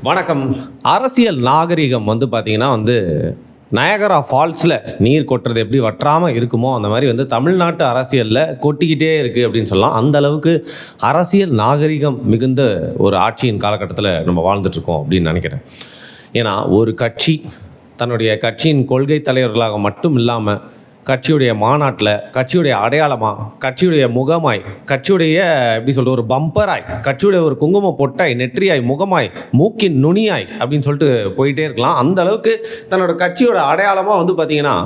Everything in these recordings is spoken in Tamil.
வணக்கம். அரசியல் நாகரிகம் பார்த்தீங்கன்னா நயகரா ஃபால்ஸில் நீர் கொட்டுறது எப்படி வற்றாமல் இருக்குமோ அந்த மாதிரி தமிழ்நாட்டு அரசியலில் கொட்டிக்கிட்டே இருக்குது அப்படின்னு சொல்லலாம். அந்த அளவுக்கு அரசியல் நாகரிகம் மிகுந்த ஒரு ஆட்சியின் காலகட்டத்தில் நம்ம வாழ்ந்துட்டுருக்கோம் அப்படின்னு நினைக்கிறேன். ஏன்னா ஒரு கட்சி தன்னுடைய கட்சியின் கொள்கை தலைவர்களாக மட்டும் இல்லாமல் கட்சியுடைய மாநாட்டில் கட்சியுடைய அடையாளமாக, கட்சியுடைய முகமாய், கட்சியுடைய எப்படி சொல்கிறது ஒரு பம்பராய், கட்சியுடைய ஒரு குங்கும பொட்டாய், நெற்றியாய், முகமாய், மூக்கின் நுனியாய் அப்படின்னு சொல்லிட்டு போயிட்டே இருக்கலாம். அந்த அளவுக்கு தன்னோட கட்சியோட அடையாளமாக பார்த்திங்கன்னா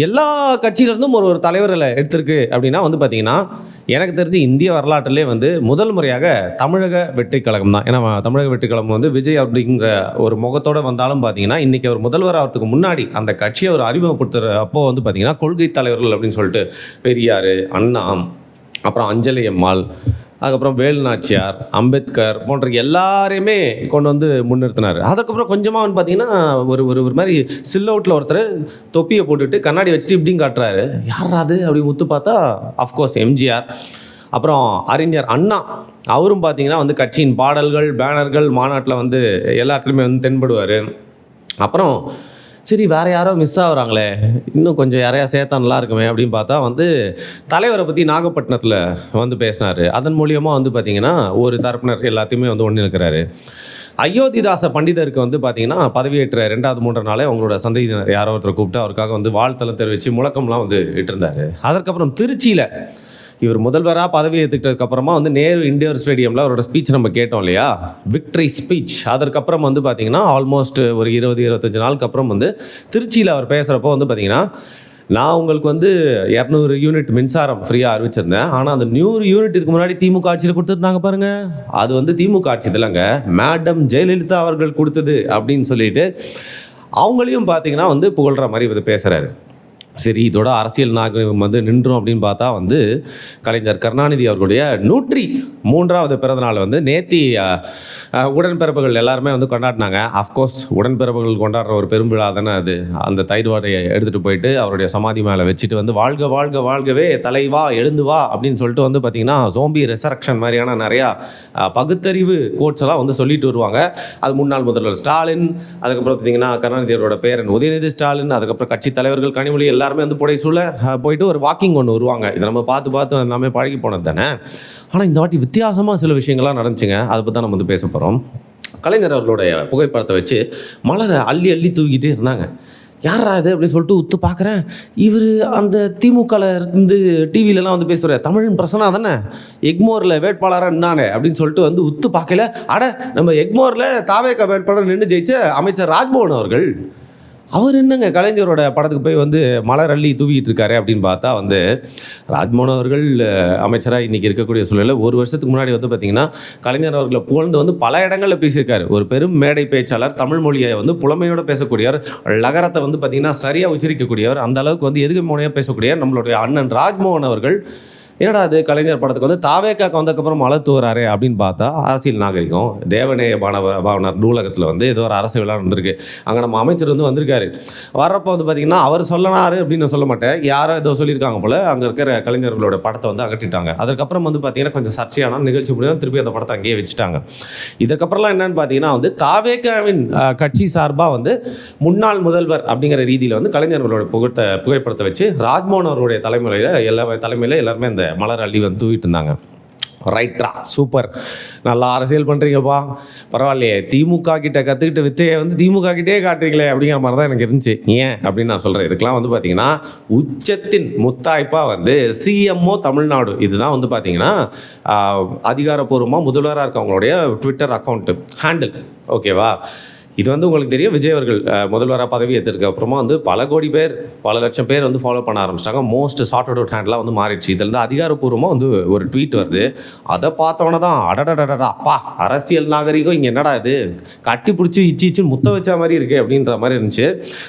எல்லா கட்சியிலிருந்தும் ஒரு தலைவர்களை எடுத்திருக்கு. அப்படின்னா பார்த்திங்கன்னா எனக்கு தெரிஞ்சு இந்திய வரலாற்றிலே முதல் முறையாக தமிழக வெற்றிக் கழகம் தான். ஏன்னா தமிழக வெற்றிக் கழகம் விஜய் அப்படிங்கிற ஒரு முகத்தோடு வந்தாலும் பார்த்திங்கன்னா இன்றைக்கி அவர் முதல்வர் ஆகிறதுக்கு முன்னாடி அந்த கட்சியை அவர் அறிமுகப்படுத்துகிற அப்போ பார்த்திங்கன்னா கொள்கை தலைவர்கள் அப்படின்னு சொல்லிட்டு பெரியார், அண்ணா, அப்புறம் அஞ்சலி அம்மாள், அதுக்கப்புறம் வேலுநாச்சியார், அம்பேத்கர் போன்ற எல்லாரையுமே கொண்டு முன்னிறுத்தினார். அதுக்கப்புறம் கொஞ்சமாக பார்த்திங்கன்னா ஒரு மாதிரி சில் அவுட்டில் ஒருத்தர் தொப்பியை போட்டுட்டு கண்ணாடி வச்சுட்டு இப்படின்னு காட்டுறாரு. யாராது அப்படி முத்து பார்த்தா அஃப்கோர்ஸ் எம்ஜிஆர். அப்புறம் அறிஞர் அண்ணா, அவரும் பார்த்திங்கன்னா கட்சியின் பாடல்கள், பேனர்கள், மாநாட்டில் எல்லா இடத்துலையுமே தென்படுவார். அப்புறம் சரி வேறு யாரோ மிஸ் ஆகுறாங்களே, இன்னும் கொஞ்சம் யாரையா சேர்த்தா நல்லா இருக்குமே அப்படின்னு பார்த்தா தலைவரை பற்றி நாகப்பட்டினத்தில் பேசினார். அதன் மூலியமாக பார்த்திங்கன்னா ஒரு தரப்பினர் எல்லாத்தையுமே ஒன்று இருக்கிறாரு. அயோத்திதாச பண்டிதருக்கு பார்த்திங்கன்னா பதவியேற்ற 2வது 3 நாளே அவங்களோட சந்ததியினர் யாரோ ஒருத்தர் கூப்பிட்டு அவருக்காக வாழ்த்தெல்லாம் தெரிவித்து முழக்கம்லாம் இட்டிருந்தார். அதற்கப்புறம் திருச்சியில் இவர் முதல்வராக பதவி ஏற்றுக்கிட்டதுக்கப்புறமா நேரு இண்டோர் ஸ்டேடியமில் அவரோட ஸ்பீச் நம்ம கேட்டோம் இல்லையா, விக்ட்ரி ஸ்பீச். அதற்கப்புறம் பார்த்திங்கன்னா ஆல்மோஸ்ட் ஒரு 20-25 நாளுக்கு அப்புறம் திருச்சியில் அவர் பேசுகிறப்போ பார்த்திங்கன்னா நான் உங்களுக்கு 200 யூனிட் மின்சாரம் ஃப்ரீயாக அறிவிச்சிருந்தேன். ஆனால் அந்த 100 யூனிட் இதுக்கு முன்னாடி திமுக ஆட்சியில் கொடுத்துருந்தாங்க பாருங்கள், அது திமுக ஆட்சி இல்லைங்க, மேடம் ஜெயலலிதா அவர்கள் கொடுத்தது அப்படின்னு சொல்லிட்டு அவங்களையும் பார்த்திங்கன்னா புகழ்கிற மாதிரி பேசுகிறாரு. சரி இதோட அரசியல் நாகரிகம் நின்றோம் அப்படின்னு பார்த்தா கலைஞர் கருணாநிதி அவர்களுடைய 103வது பிறந்தநாள் நேத்தி உடன்பிறப்புகள் எல்லாருமே கொண்டாடினாங்க. அஃப்கோர்ஸ் உடன்பிறப்புகள் கொண்டாடுற ஒரு பெரும் விழா தானே அது. அந்த தயிர்வாடையை எடுத்துகிட்டு போயிட்டு அவருடைய சமாதி மேலே வச்சுட்டு வாழ்க வாழ்க வாழ்கவே தலைவா எழுந்து வா அப்படின்னு சொல்லிட்டு பார்த்திங்கன்னா சோம்பி ரெசரக்ஷன் மாதிரியான நிறையா பகுத்தறிவு கோட்ஸ் எல்லாம் சொல்லிட்டு வருவாங்க. அது முன்னாள் முதல்வர் ஸ்டாலின், அதுக்கப்புறம் பார்த்திங்கன்னா கருணாநிதி அவரோட பேரன் உதயநிதி ஸ்டாலின், அதுக்கப்புறம் கட்சி தலைவர்கள் கனிமொழி எல்லாருமே புடைசூழ போயிட்டு ஒரு வாக்கிங் ஒன்று வருவாங்க. இதை நம்ம பார்த்து எல்லாமே பழகி போனது தானே. ஆனால் இந்த வாட்டி வித்தியாசமாக சில விஷயங்கள்லாம் நடந்துச்சுங்க. அதை பற்றி தான் நம்ம பேச போகிறோம். கலைஞர் அவர்களுடைய புகைப்படத்தை வச்சு மலரை அள்ளி அள்ளி தூக்கிட்டே இருந்தாங்க. யாரா இது அப்படின்னு சொல்லிட்டு உத்து பார்க்குறேன். இவர் அந்த திமுகவில் இருந்து டிவிலலாம் பேசுகிறார், தமிழ் பிரசனா தானே, எக்மோரில் வேட்பாளராக என்னானே அப்படின்னு சொல்லிட்டு உத்து பார்க்கல. அட நம்ம எக்மோரில் தாவேக வேட்பாளர் நின்று ஜெயிச்ச அமைச்சர் ராஜ்மோகன் அவர்கள், அவர் என்னங்க கலைஞரோட படத்துக்கு போய் மலர் அள்ளி தூவிட்டு இருக்காரு அப்படின்னு பார்த்தா ராஜ்மோகன் அவர்கள் அமைச்சராக இன்றைக்கி இருக்கக்கூடிய சூழலில் ஒரு வருஷத்துக்கு முன்னாடி பார்த்திங்கன்னா கலைஞர் அவர்களை புகழ்ந்து பல இடங்களில் பேசியிருக்காரு. ஒரு பெரும் மேடை பேச்சாளர், தமிழ் மொழியை புலமையோடு பேசக்கூடியவர், லகரத்தை பார்த்திங்கன்னா சரியாக உச்சரிக்கக்கூடியவர், அந்த அளவுக்கு எதுக்கு மொழியாக பேசக்கூடிய நம்மளுடைய அண்ணன் ராஜ்மோகன் அவர்கள் என்னடா அது கலைஞர் படத்துக்கு தாவேக்காக்கு வந்ததுக்கப்புறம் மழை தூராரு அப்படின்னு பார்த்தா அரசியல் நாகரிகம். தேவநேய பாவனர் நூலகத்தில் ஏதோ ஒரு அரசு விழா இருந்திருக்கு. அங்கே நம்ம அமைச்சர் வந்திருக்காரு. வர்றப்போ பார்த்திங்கன்னா அவர் சொல்லனாரு அப்படின்னு நான் சொல்ல மாட்டேன், யாரோ ஏதோ சொல்லியிருக்காங்க போல். அங்கே இருக்கிற கலைஞர்களோட படத்தை அகற்றிட்டாங்க. அதுக்கப்புறம் பார்த்திங்கன்னா கொஞ்சம் சர்ச்சையான நிகழ்ச்சி முடியும், திருப்பி அந்த படத்தை அங்கேயே வச்சுட்டாங்க. இதுக்கப்புறம்லாம் என்னன்னு பார்த்தீங்கன்னா தாவேக்காவின் கட்சி சார்பாக முன்னாள் முதல்வர் அப்படிங்கிற ரீதியில் கலைஞர்களோட புகைப்படத்தை வச்சு ராஜ்மோகன் அவருடைய தலைமையில் எல்லாருமே அந்த மலர் அள்ளி தூவிட்டு இருந்தாங்க. ரைட்ரா, சூப்பர், நல்லா அரசியல் பண்ணுறீங்கப்பா, பரவாயில்லையே, திமுக கிட்ட கற்றுக்கிட்ட வித்தையை திமுக கிட்டே காட்டுறீங்களே அப்படிங்கிற மாதிரி தான் எனக்கு இருந்துச்சு. ஏன் அப்படின்னு நான் சொல்கிறேன், இதுக்கெலாம் பார்த்திங்கன்னா உச்சத்தின் முத்தாய்ப்பாக சிஎம்ஓ தமிழ்நாடு இதுதான் பார்த்திங்கன்னா அதிகாரப்பூர்வமாக முதல்வராக இருக்கவங்களுடைய ட்விட்டர் அக்கௌண்ட்டு ஹேண்டில். ஓகேவா, இது உங்களுக்கு தெரியும், விஜய் அவர்கள் முதல்வராக பதவி ஏற்றதுக்கு அப்புறமா பல கோடி பேர், பல லட்சம் பேர் ஃபாலோ பண்ண ஆரம்பிச்சிட்டாங்க. மோஸ்ட் சார்ட் அவுட் ஹேண்ட்லாம் மாறிடுச்சு. இதில் அதிகாரப்பூர்வமாக ஒரு ட்வீட் வருது. அதை பார்த்தவொன்னே தான் அடடடடா அப்பா, அரசியல் நாகரிகம் இங்கே என்னடா இது, கட்டி பிடிச்சி இச்சின்னு முத்த வச்ச மாதிரி இருக்குது அப்படின்ற மாதிரி இருந்துச்சு.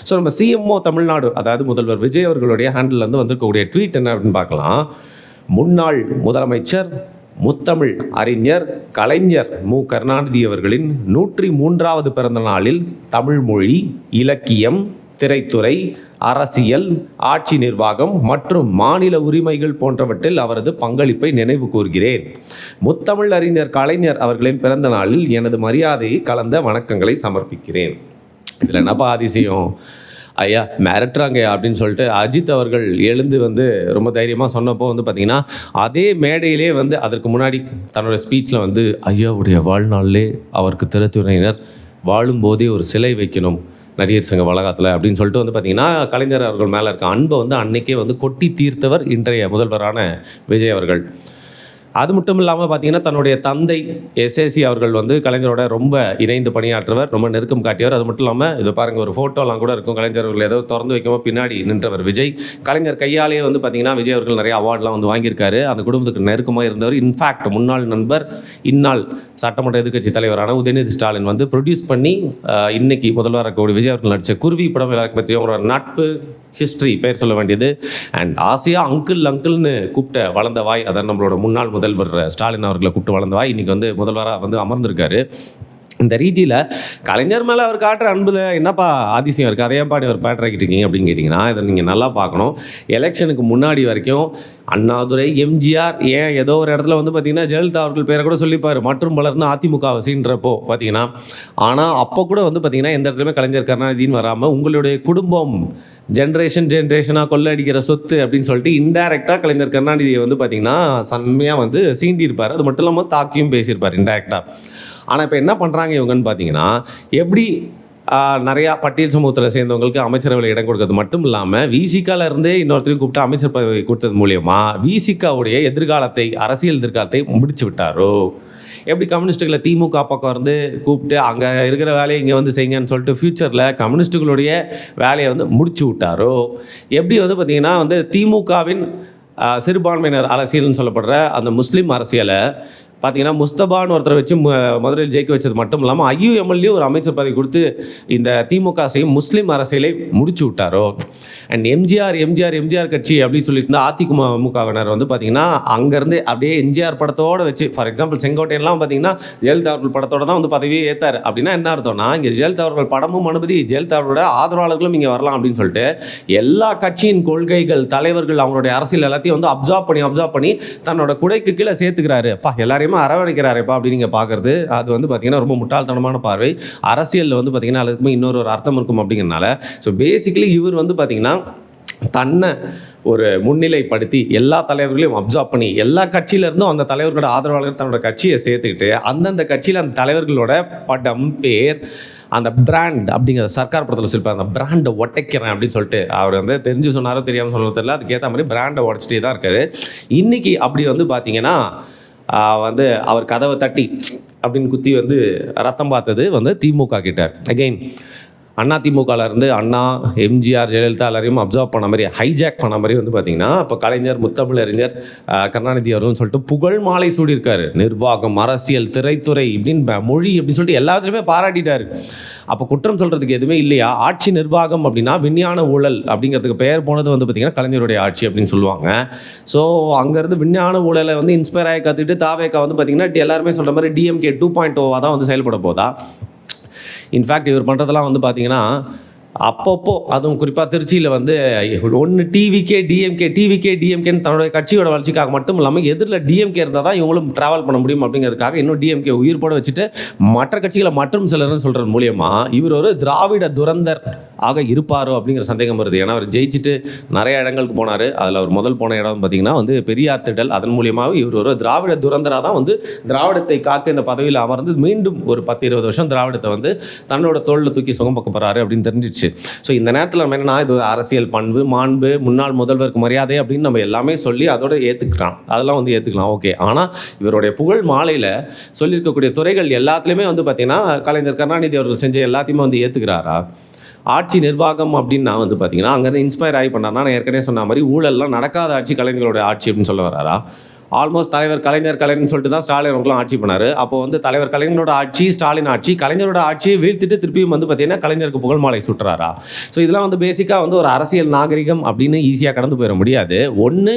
ஸோ நம்ம சிஎம்ஓ தமிழ்நாடு, அதாவது முதல்வர் விஜய் அவர்களுடைய ஹேண்டில் வந்திருக்கக்கூடிய ட்வீட் என்ன அப்படின்னு பார்க்கலாம். முன்னாள் முதலமைச்சர் முத்தமிழ் அறிஞர் கலைஞர் மு கருணாநிதி அவர்களின் 103வது பிறந்த நாளில் தமிழ் மொழி, இலக்கியம், திரைத்துறை, அரசியல், ஆட்சி நிர்வாகம் மற்றும் மாநில உரிமைகள் போன்றவற்றில் அவரது பங்களிப்பை நினைவு கூர்கிறேன். முத்தமிழ் அறிஞர் கலைஞர் அவர்களின் பிறந்த நாளில் எனது மரியாதையை கலந்த வணக்கங்களை சமர்ப்பிக்கிறேன். இதில் என்னப்பா அதிசயம், ஐயா மிரட்டுறாங்க அப்படின்னு சொல்லிட்டு அஜித் அவர்கள் எழுந்து வந்து ரொம்ப தைரியமாக சொன்னப்போ வந்து பார்த்திங்கன்னா, அதே மேடையிலே வந்து அதற்கு முன்னாடி தன்னோட ஸ்பீச்சில் வந்து ஐயாவுடைய வாழ்நாளிலே அவருக்கு திரைத்துறையினர் வாழும்போதே ஒரு சிலை வைக்கணும் நடிகர் சங்க வளாகத்தில் அப்படின்னு சொல்லிட்டு வந்து பார்த்திங்கன்னா, கலைஞர் அவர்கள் மேலே இருக்க அன்பை வந்து அன்னைக்கே வந்து கொட்டி தீர்த்தவர் இன்றைய முதல்வரான விஜய் அவர்கள். அது மட்டும் இல்லாமல் பார்த்தீங்கன்னா, தன்னுடைய தந்தை எஸ்ஏசி அவர்கள் வந்து கலைஞரோட ரொம்ப இணைந்து பணியாற்றவர், ரொம்ப நெருக்கம் காட்டியவர். அது மட்டும் இல்லாமல் இதை பாருங்கள், ஒரு ஃபோட்டோலாம் கூட இருக்கும், கலைஞர் அவர்கள் ஏதோ திறந்து வைக்காமல் பின்னாடி நின்றவர் விஜய். கலைஞர் கையாலேயே வந்து பார்த்திங்கன்னா விஜய் அவர்கள் நிறைய அவார்ட்லாம் வந்து வாங்கியிருக்காரு. அந்த குடும்பத்துக்கு நெருக்கமாக இருந்தவர். இன்ஃபேக்ட் முன்னாள் நண்பர், இந்நாள் சட்டமன்ற எதிர்க்கட்சி தலைவரான உதயநிதி ஸ்டாலின் வந்து ப்ரொடியூஸ் பண்ணி இன்னைக்கு முதல்வராக இருக்கக்கூடிய விஜய் அவர்கள் நடித்த குருவி படம் எல்லாருக்கும் பற்றியும் ஒரு நட்பு ஹிஸ்ட்ரி பேர் சொல்ல வேண்டியது. அண்ட் ஆசையாக அங்கிள்னு கூப்பிட்ட வளர்ந்த வாய், அதான் நம்மளோட முன்னாள் முதல்வர் ஸ்டாலின் அவர்களை கூப்பிட்டு வளர்ந்த வாய் இன்றைக்கி வந்து முதல்வராக வந்து அமர்ந்திருக்காரு. இந்த ரீதியில் கலைஞர் மேலே அவர் காட்டுற அன்புல என்னப்பா அதிசயம் இருக்குது, அதையப்பா நீ ஒரு பேட்டராக்கிட்டு இருக்கீங்க அப்படின்னு கேட்டிங்கன்னா, இதை நீங்கள் நல்லா பார்க்கணும். எலெக்ஷனுக்கு முன்னாடி வரைக்கும் அண்ணாதுரை, எம்ஜிஆர், ஏன் ஏதோ ஒரு இடத்துல வந்து பார்த்திங்கன்னா ஜெயலலிதா அவர்கள் பேரை கூட சொல்லிப்பார், மற்றும் பலர்னு அதிமுக வசின்றப்போ பார்த்தீங்கன்னா. ஆனால் அப்போ கூட வந்து பார்த்திங்கன்னா எந்த இடத்துலையுமே கலைஞர் கருணாநிதினு வராமல் உங்களுடைய குடும்பம் ஜென்ரேஷனாக கொள்ளடிக்கிற சொத்து அப்படின்னு சொல்லிட்டு இன்டைரக்டாக கலைஞர் கருணாநிதியை வந்து பார்த்திங்கன்னா செம்மையாக வந்து சீண்டியிருப்பார். அது மட்டும் இல்லாமல் தாக்கியும் பேசியிருப்பார் இன்டைரக்டாக. ஆனால் இப்போ என்ன பண்ணுறாங்க இவங்கன்னு பார்த்தீங்கன்னா, எப்படி நிறையா பட்டியல் சமூகத்தில் சேர்ந்தவங்களுக்கு அமைச்சரவையில் இடம் கொடுக்கறது மட்டும் இல்லாமல் விசிகாவில் இருந்தே இன்னொருத்தரையும் கூப்பிட்டு அமைச்சர் பதவி கொடுத்தது மூலயமா விசிகாவுடைய அரசியல் எதிர்காலத்தை முடிச்சு விட்டாரோ. எப்படி கம்யூனிஸ்ட்டுகளை திமுக பக்கம் இருந்து கூப்பிட்டு அங்கே இருக்கிற வேலையை இங்கே வந்து செய்யுங்கன்னு சொல்லிட்டு ஃப்யூச்சரில் கம்யூனிஸ்ட்டுகளுடைய வேலையை வந்து முடிச்சு விட்டாரோ. எப்படி வந்து பார்த்திங்கன்னா வந்து திமுகவின் சிறுபான்மையினர் அரசியல்னு சொல்லப்படுற அந்த முஸ்லீம் அரசியலை பார்த்தீங்கன்னா முஸ்தபான்னு ஒருத்தரை வச்சு மதுரையில் ஜெயிக்க வச்சது மட்டும் இல்லாமல் ஐயுஎம்எல்ஏ ஒரு அமைச்சர் பதவி கொடுத்து இந்த திமுக செய்யும் முஸ்லீம் அரசியலை முடிச்சு விட்டாரோ. அண்ட் எம்ஜிஆர் கட்சி அப்படின்னு சொல்லிட்டு இருந்தால் அதிமுகவினர் வந்து பார்த்திங்கன்னா அங்கேருந்து அப்படியே எம்ஜிஆர் படத்தோடு வச்சு, ஃபார் எக்ஸாம்பிள் செங்கோட்டையெல்லாம் பார்த்திங்கன்னா ஜெயலலிதா அவர்கள் படத்தோடு தான் வந்து பதவியே ஏற்றார். அப்படின்னா என்ன அர்த்தம்னா, இங்கே ஜெயலலிதா அவர்கள் படமும் அனுமதி, ஜெயலலிதா அவர்களோட ஆதரவாளர்களும் இங்கே வரலாம் அப்படின்னு சொல்லிட்டு எல்லா கட்சியின் கொள்கைகள், தலைவர்கள், அவங்களுடைய அரசியல் எல்லாத்தையும் வந்து அப்சார்ப் பண்ணி தன்னோட குடைக்கு கீழே சேர்த்துக்கிறாரு. எல்லாரையும் அரவணைக்கிறாருப்பா அப்படின்னு நீங்கள் பார்க்குறது அது வந்து பார்த்திங்கன்னா ரொம்ப முட்டாள்தனமான பார்வை. அரசியலில் வந்து பார்த்திங்கன்னா அதுக்குமே இன்னொரு அர்த்தம் இருக்கும் அப்படிங்கிறனால. ஸோ பேசிக்கலி இவர் வந்து பார்த்திங்கன்னா தன்னை ஒரு முன்னிலைப்படுத்தி எல்லா தலைவர்களையும் அப்சார்ப் பண்ணி எல்லா கட்சியிலேருந்தும் அந்த தலைவர்களோட ஆதரவாளர்கள் தன்னோட கட்சியை சேர்த்துக்கிட்டு அந்தந்த கட்சியில் அந்த தலைவர்களோட படம், பேர், அந்த பிராண்ட் அப்படிங்கிற சர்க்கார் படத்தில் சொல்லிப்பார், அந்த பிராண்டை ஒட்டைக்கிறேன் அப்படின்னு சொல்லிட்டு அவர் வந்து தெரிஞ்சு சொன்னாரோ தெரியாமல் சொன்னது தெரியல, அதுக்கேற்ற மாதிரி பிராண்டை உடச்சிட்டே தான் இருக்காரு. இன்றைக்கி அப்படி வந்து பார்த்திங்கன்னா வந்து அவர் கதவை தட்டி அப்படின்னு குத்தி வந்து ரத்தம் பார்த்தது வந்து திமுக கிட்ட. அகெயின் அதிமுகலேருந்து அண்ணா, எம்ஜிஆர், ஜெயலலிதா எல்லாரையும் அப்சர்வ் பண்ண மாதிரி, ஹைஜாக் பண்ண மாதிரி வந்து பார்த்திங்கன்னா இப்போ கலைஞர், முத்தமிழ் அறிஞர் கருணாநிதி அவர்கள்னு சொல்லிட்டு புகழ் மாலை சூடியிருக்காரு. நிர்வாகம், அரசியல், திரைத்துறை இப்படின்னு மொழி அப்படின்னு சொல்லிட்டு எல்லாத்துலேயுமே பாராட்டிட்டார். அப்போ குற்றம் சொல்கிறதுக்கு எதுவுமே இல்லையா? ஆட்சி நிர்வாகம் அப்படின்னா விஞ்ஞான ஊழல் அப்படிங்கிறதுக்கு பெயர் போனது வந்து பார்த்திங்கன்னா கலைஞருடைய ஆட்சி அப்படின்னு சொல்லுவாங்க. ஸோ அங்கேருந்து விஞ்ஞான ஊழலை வந்து இன்ஸ்பயர் ஆகி கற்றுக்கிட்டு தாவேக்கா வந்து பார்த்திங்கன்னா எல்லாருமே சொல்கிற மாதிரி டிஎம்கே 2.0 தான் வந்து செயல்பட போதா. இன்ஃபேக்ட் இவர் பண்ணுறதெல்லாம் வந்து பார்த்திங்கன்னா அப்பப்போ, அதுவும் குறிப்பாக திருச்சியில் வந்து ஒன்று டிவிகே டிஎம்கேன்னு தன்னுடைய கட்சியோட வளர்ச்சிக்காக மட்டும் இல்லாமல் எதிரில் டிஎம்கே இருந்தால் தான் இவங்களும் ட்ராவல் பண்ண முடியும் அப்படிங்கிறதுக்காக இன்னும் டிஎம்கே உயிர் போட வச்சுட்டு மற்ற கட்சிகளை மற்றும் சிலர்னு சொல்கிறது மூலியமாக இவர் ஒரு திராவிட துரந்தர் ஆக இருப்பாரோ அப்படிங்கிற சந்தேகம் வருது. ஏன்னா அவர் ஜெயிச்சுட்டு நிறைய இடங்களுக்கு போனார். அதில் அவர் முதல் போன இடம் பார்த்திங்கன்னா வந்து பெரியார் திடல். அதன் மூலியமாக இவர் ஒரு திராவிட துரந்தராக தான் வந்து திராவிடத்தை காக்க இந்த பதவியில் அமர்ந்து மீண்டும் ஒரு 10-20 வருஷம் திராவிடத்தை வந்து தன்னோட தோளில் தூக்கி சுகம் பக்க போகிறாரு அப்படின்னு தெரிஞ்சிச்சு. ஸோ இந்த நேரத்தில் நம்ம என்னன்னா, இது அரசியல் பண்பு, மாண்பு, முன்னாள் முதல்வருக்கு மரியாதை அப்படின்னு நம்ம எல்லாமே சொல்லி அதோட ஏற்றுக்கலாம், அதெல்லாம் வந்து ஏற்றுக்கலாம், ஓகே. ஆனால் இவருடைய புகழ் மாலையில் சொல்லியிருக்கக்கூடிய துறைகள் எல்லாத்துலேயுமே வந்து பார்த்திங்கன்னா கலைஞர் கருணாநிதி அவர்கள் செஞ்ச எல்லாத்தையுமே வந்து ஏற்றுக்கிறாரா? ஆட்சி நிர்வாகம் அப்படின்னு நான் வந்து பார்த்திங்கன்னா அங்கேருந்து இன்ஸ்பயர் ஆகி பண்ணார்னா, நான் ஏற்கனவே சொன்ன மாதிரி ஊழல்லாம் நடக்காத ஆட்சி கலைஞர்களுடைய ஆட்சி அப்படின்னு சொல்ல வராரா? ஆல்மோஸ்ட் தலைவர் கலைஞர்னு சொல்லிட்டு தான் ஸ்டாலின் அவர்களும் ஆட்சி பண்ணார். அப்போ வந்து தலைவர் கலைஞரோட ஆட்சி, ஸ்டாலின் ஆட்சி, கலைஞரோட ஆட்சியை வீழ்த்திட்டு திருப்பியும் வந்து பார்த்தீங்கன்னா கலைஞருக்கு புகழ் மாலை சுட்டுறாரா? ஸோ இதெல்லாம் வந்து பேசிக்காக வந்து ஒரு அரசியல் நாகரிகம் அப்படின்னு ஈஸியாக கடந்து போயிட முடியாது. ஒன்று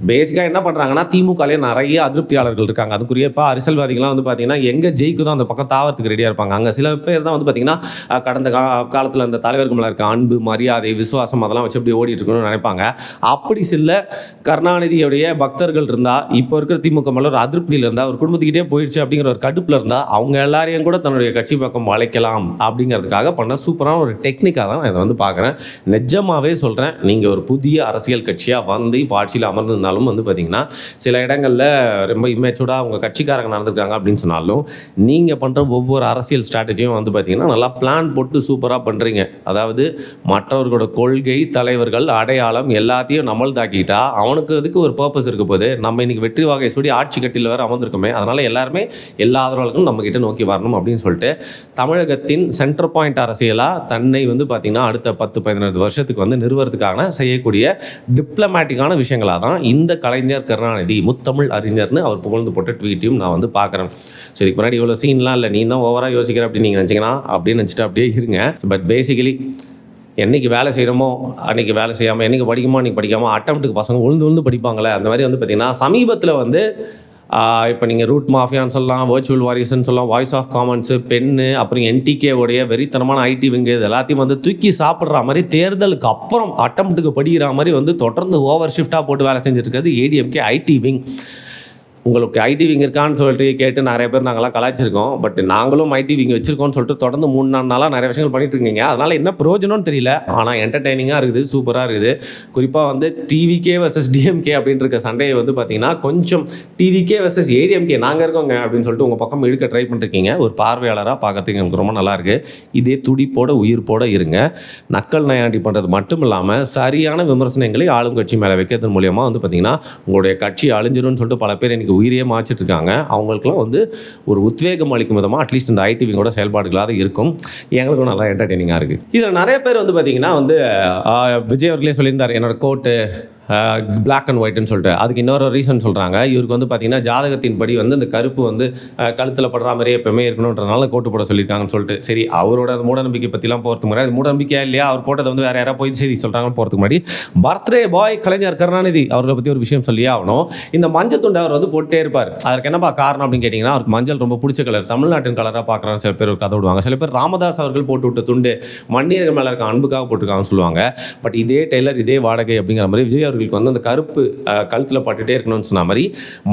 பேசிக்காக என்ன பண்ணுறாங்கன்னா, திமுகலேயே நிறைய அதிருப்தியாளர்கள் இருக்காங்க. அது குறிப்பாக அரசியல்வாதிகள்லாம் வந்து பார்த்தீங்கன்னா எங்கே ஜெயிக்குதோ அந்த பக்கம் தாவறதுக்கு ரெடியாக இருப்பாங்க. அங்கே சில பேர் தான் வந்து பார்த்தீங்கன்னா கடந்த காலத்தில் அந்த தலைவருக்கு மேலே இருக்க அன்பு, மரியாதை, விசுவாசம் அதெல்லாம் வச்சு எப்படி ஓடிட்டு இருக்கணும்னு நினைப்பாங்க. அப்படி சில கருணாநிதியுடைய பக்தர்கள் இருந்தால், இப்போ இருக்கிற திமுக மேலே ஒரு அதிருப்தியில் இருந்தால், ஒரு குடும்பத்துக்கிட்டே போயிடுச்சு அப்படிங்கிற ஒரு கடுப்பில் இருந்தால், அவங்க எல்லாரையும் கூட தன்னுடைய கட்சி பக்கம் வளைக்கலாம் அப்படிங்கிறதுக்காக பண்ண சூப்பரான ஒரு டெக்னிக்காக தான் நான் இதை வந்து பார்க்குறேன். நிஜமாகவே சொல்கிறேன், நீங்கள் ஒரு புதிய அரசியல் கட்சியாக வந்து இப்போ ஆட்சியில் அமர்ந்திருந்தாலும் வந்து பார்த்தீங்கன்னா சில இடங்களில் ரொம்ப இமேச்சூர்டாக அவங்க கட்சிக்காரங்க நடந்திருக்காங்க அப்படின்னு சொன்னாலும், நீங்கள் பண்ணுற ஒவ்வொரு அரசியல் ஸ்ட்ராட்டஜியும் வந்து பார்த்தீங்கன்னா நல்லா பிளான் போட்டு சூப்பராக பண்ணுறீங்க. அதாவது மற்றவர்களோட கொள்கை, தலைவர்கள், அடையாளம் எல்லாத்தையும் நம்மள் தாக்கிட்டா அவனுக்கு அதுக்கு ஒரு பர்பஸ் இருக்க போது. நம்ம இன்னைக்கு வெற்றி வாகை சூடி ஆட்சி கட்டியில் வேறு அமர்ந்திருக்கோமே, அதனால் எல்லாருமே எல்லா ஆதரவாளர்களும் நம்மக்கிட்ட நோக்கி வரணும் அப்படின்னு சொல்லிட்டு தமிழகத்தின் சென்டர் பாயிண்ட் அரசியலாக தன்னை வந்து பார்த்திங்கன்னா அடுத்த 10-15 வருஷத்துக்கு வந்து நிறுவனத்துக்கான செய்யக்கூடிய டிப்ளமேட்டிக்கான விஷயங்களாக தான் இந்த கலைஞர் கருணாநிதி முத்தமிழ் அறிஞர்னு அவர் புகழ்ந்து போட்ட ட்வீட்டையும் நான் வந்து பார்க்குறேன். ஸோ இதுக்கு முன்னாடி இவ்வளோ சீன்லாம் இல்லை, நீ தான் ஓவராக யோசிக்கிற அப்படின்னு நீங்கள் நினச்சிங்கன்னா அப்படின்னு நினச்சிட்டு அப்படியே இருங்க. பட் பேசிக்கலி என்றைக்கு வேலை செய்கிறோமோ அன்றைக்கி வேலை செய்யாமல், என்றைக்கு படிக்குமோ அன்றைக்கி படிக்காமல் ஆட்டோமேட்டிக் பசங்க உழுந்து படிப்பாங்களே, அந்த மாதிரி வந்து பார்த்திங்கன்னா சமீபத்தில் வந்து இப்போ நீங்கள் ரூட் மாஃபியான்னு சொல்லலாம், வர்ச்சுவல் வாரியர்ஸ்ன்னு சொல்லலாம், வாய்ஸ் ஆஃப் காமன்ஸு, பென்னு, அப்புறம் என்டிகேவுடைய வெறித்தனமான ஐடி விங்கு, இது எல்லாத்தையும் வந்து தூக்கி சாப்பிட்ற மாதிரி தேர்தலுக்கு அப்புறம் அட்டம்ப்ட்டுக்கு படிக்கிற மாதிரி வந்து தொடர்ந்து ஓவர் ஷிஃப்டாக போட்டு வேலை செஞ்சுட்டு இருக்கிறது ஏடிஎம்கே ஐடி விங். உங்களுக்கு ஐடி விங் இருக்கான்னு சொல்லிட்டு கேட்டு நிறைய பேர் நாங்கள்லாம் கலாய்ச்சிருக்கோம். பட் நாங்களும் ஐடி விங் வச்சுருக்கோம்னு சொல்லிட்டு தொடர்ந்து 3-4 நாளாக நிறைய விஷயங்கள் பண்ணிட்டு இருக்கீங்க. அதனால் என்ன பிரயோஜனம்னு தெரியல, ஆனால் என்டர்டெய்னிங்காக இருக்குது, சூப்பராக இருக்குது. குறிப்பாக வந்து டிவிகே வர்சஸ் டிஎம்கே அப்படின்ற இருக்க சண்டையை வந்து பார்த்தீங்கன்னா கொஞ்சம் டிவிகே வர்சஸ் ஏடிஎம்கே நாங்கள் இருக்கோங்க அப்படின்னு சொல்லிட்டு உங்கள் பக்கம் இழுக்க ட்ரை பண்ணிருக்கீங்க. ஒரு பார்வையாளராக பார்க்கறதுக்கு எனக்கு ரொம்ப நல்லாயிருக்கு. இதே துடிப்போட உயிர்ப்போட இருங்க. நக்கல் நயாண்டி பண்ணுறது மட்டும் இல்லாமல் சரியான விமர்சனங்களை ஆளும் கட்சி மேலே வைக்கிறதன் மூலியமாக வந்து பார்த்திங்கன்னா உங்களுடைய கட்சி அழிஞ்சிரும்னு சொல்லிட்டு பல பேர் எனக்கு உயிரியே மாச்சிட்டு இருக்காங்க. அவங்களுக்குலாம் வந்து ஒரு உத்வேகம் அளிக்கும் விதமாக அட்லீஸ்ட் இந்த ஐடி விங்கோட செயல்பாடுகளாக இருக்கும். எங்களுக்கும் நல்லா என்டர்டெய்னிங்காக இருக்குது. இதில் நிறைய பேர் வந்து பார்த்திங்கன்னா வந்து விஜய் அவர்களே சொல்லியிருந்தார், என்னோட கோட்டு பிளாக் அண்ட் ஒயிட்னு சொல்லிட்டு. அதுக்கு இன்னொரு ரீசன் சொல்கிறாங்க. இவருக்கு வந்து பார்த்திங்கன்னா ஜாதகத்தின் படி வந்து இந்த கருப்பு வந்து கழுத்தில் படுற மாதிரியே எப்பவுமே இருக்கணுன்றதுனால கோட்டு போட சொல்லியிருக்காங்கன்னு சொல்லிட்டு. சரி, அவரோட மூடநம்பிக்கை பற்றிலாம் போகிறதுக்கு முன்னாடி அது மூடநம்பிக்கையா இல்லையா, அவர் போட்டதை வந்து வேறு யாராவது போய் செய்தி சொல்கிறாங்கன்னு போகிறதுக்கு முன்னாடி பர்த்டே பாய் கலைஞர் கருணாநிதி அவர்களை பற்றி ஒரு விஷயம் சொல்லியே ஆகணும். இந்த மஞ்சள் துண்டு அவர் வந்து போட்டே இருப்பார். அதற்கு என்னப்பா காரணம் அப்படின்னு கேட்டிங்கன்னா, அவருக்கு மஞ்சள் ரொம்ப பிடிச்ச கலர், தமிழ்நாட்டின் கலராக பார்க்குறாங்க சில பேர் கதை விடுவாங்க. சில பேர் ராமதாஸ் அவர்கள் போட்டு விட்ட துண்டு மன்னியர்கள் மேலே இருக்க அன்புக்காக போட்டிருக்காங்கன்னு சொல்லுவாங்க. பட் இதே டெய்லர் இதே வாடகை அப்படிங்கிற மாதிரி விஜய் அவர்களுக்கு வந்து அந்த கருப்பு கழுத்தில் பட்டுட்டே இருக்கணும்னு சொன்ன மாதிரி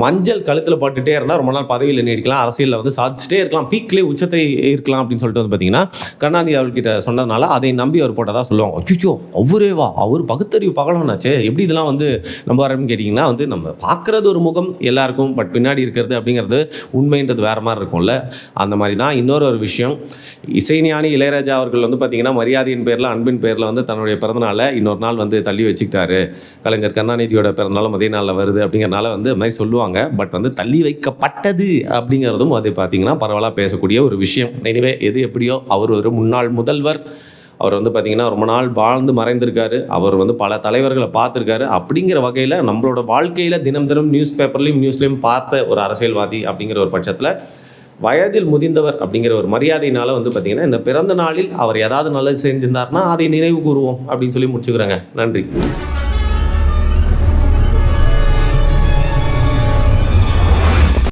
மஞ்சள் கழுத்தில் பட்டுட்டே இருந்தால் ரொம்ப நாள் பதவியில் நீடிக்கலாம், அரசியலில் வந்து சாதிச்சுட்டே இருக்கலாம், பீக்லேயே உச்சத்தை இருக்கலாம் அப்படின்னு சொல்லிட்டு வந்து பார்த்தீங்கன்னா கருணாநிதி அவர்கிட்ட சொன்னதுனால அதை நம்பி அவர் போட்டதாக சொல்லுவாங்க. அச்சோ அவரே வா, அவர் பகுத்தறிவு பகலவனாச்சே, எப்படி இதெல்லாம் வந்து நம்ப வரன்னு கேட்டிங்கன்னா வந்து நம்ம பார்க்குறது ஒரு முகம் எல்லாருக்கும், பட் பின்னாடி இருக்கிறது அப்படிங்கிறது உண்மைன்றது வேறு மாதிரி இருக்கும்ல. அந்த மாதிரி தான் இன்னொரு ஒரு விஷயம், இசைஞானி இளையராஜா அவர்கள் வந்து பார்த்திங்கன்னா மரியாதையின் பேரில் அன்பின் பேரில் வந்து தன்னுடைய பிறந்தநாளை இன்னொரு நாள் வந்து தள்ளி வச்சுக்கிட்டாரு. கலைஞர் கருணாநிதியோட பிறந்தநாளும் அதே நாளில் வருது அப்படிங்கிறனால வந்து அது மாதிரி சொல்லுவாங்க. பட் வந்து தள்ளி வைக்கப்பட்டது அப்படிங்கிறதும் அது பார்த்திங்கன்னா பரவலாக பேசக்கூடிய ஒரு விஷயம். எனிவே எது எப்படியோ அவர் ஒரு முன்னாள் முதல்வர். அவர் வந்து பார்த்திங்கன்னா ரொம்ப நாள் வாழ்ந்து மறைந்திருக்காரு. அவர் வந்து பல தலைவர்களை பார்த்துருக்காரு. அப்படிங்கிற வகையில் நம்மளோட வாழ்க்கையில் தினம் தினம் நியூஸ் பேப்பர்லேயும் நியூஸ்லேயும் பார்த்த ஒரு அரசியல்வாதி அப்படிங்கிற ஒரு பட்சத்தில் வயதில் முதிர்ந்தவர் அப்படிங்கிற ஒரு மரியாதையினால் வந்து பார்த்திங்கன்னா இந்த பிறந்த நாளில் அவர் ஏதாவது நல்லது செஞ்சிருந்தார்னா அதை நினைவு கூறுவோம் அப்படின்னு சொல்லி முடிச்சுக்கிறாங்க. நன்றி.